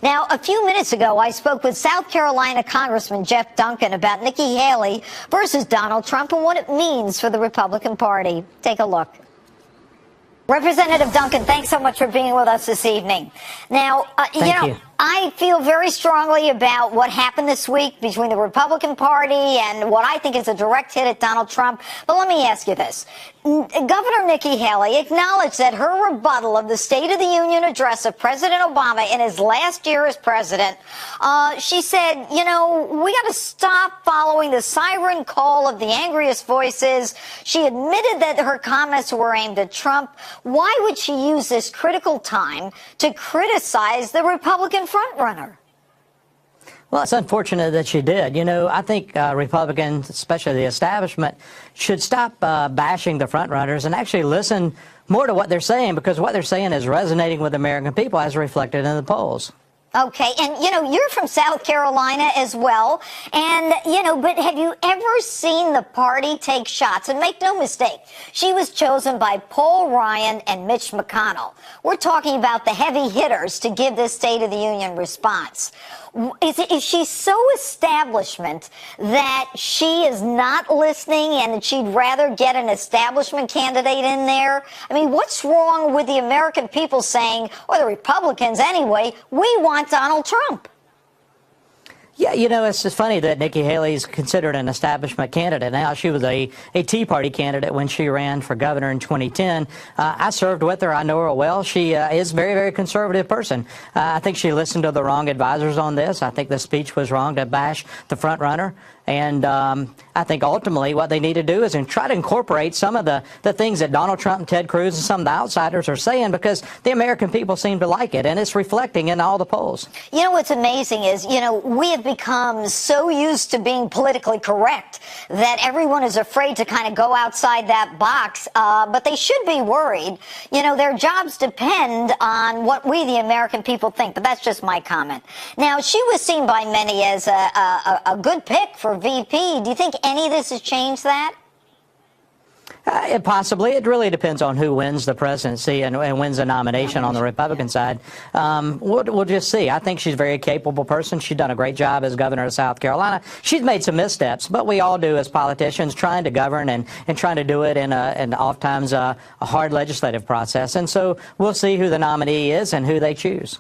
Now, a few minutes ago, I spoke with South Carolina Congressman Jeff Duncan about Nikki Haley versus Donald Trump and what it means for the Republican Party. Take a look. Representative Duncan, thanks so much for being with us this evening. Now, Thank you. I feel very strongly about what happened this week between the Republican Party and what I think is a direct hit at Donald Trump. But let me ask you this. Governor Nikki Haley acknowledged that her rebuttal of the State of the Union address of President Obama in his last year as president, she said, you know, we got to stop following the siren call of the angriest voices. She admitted that her comments were aimed at Trump. Why would she use this critical time to criticize the Republican frontrunner? Well, it's unfortunate that she did. You know, I think Republicans, especially the establishment, should stop bashing the frontrunners and actually listen more to what they're saying, because what they're saying is resonating with American people as reflected in the polls. Okay, and, you know, you're from South Carolina as well, and, you know, but have you ever seen the party take shots? And make no mistake, she was chosen by Paul Ryan and Mitch McConnell. We're talking about the heavy hitters to give this State of the Union response. Is she so establishment that she is not listening and that she'd rather get an establishment candidate in there? I mean, what's wrong with the American people saying, or the Republicans anyway, we want Donald Trump? Yeah, you know, it's just funny that Nikki Haley's considered an establishment candidate now. She was a Tea Party candidate when she ran for governor in 2010. I served with her. I know her well. She is a very, very conservative person. I think she listened to the wrong advisors on this. I think the speech was wrong to bash the front runner. And I think ultimately what they need to do is try to incorporate some of the things that Donald Trump and Ted Cruz and some of the outsiders are saying, because the American people seem to like it, and it's reflecting in all the polls. You know, what's amazing is, you know, we have become so used to being politically correct that everyone is afraid to kind of go outside that box, but they should be worried. You know, their jobs depend on what we, the American people, think, but that's just my comment. Now, she was seen by many as a good pick for VP. Do you think any of this has changed that? Possibly. It really depends on who wins the presidency and wins the nomination on the Republican side. We'll just see. I think she's a very capable person. She's done a great job as governor of South Carolina. She's made some missteps, but we all do as politicians, trying to govern and trying to do it in oftentimes a hard legislative process. And so we'll see who the nominee is and who they choose.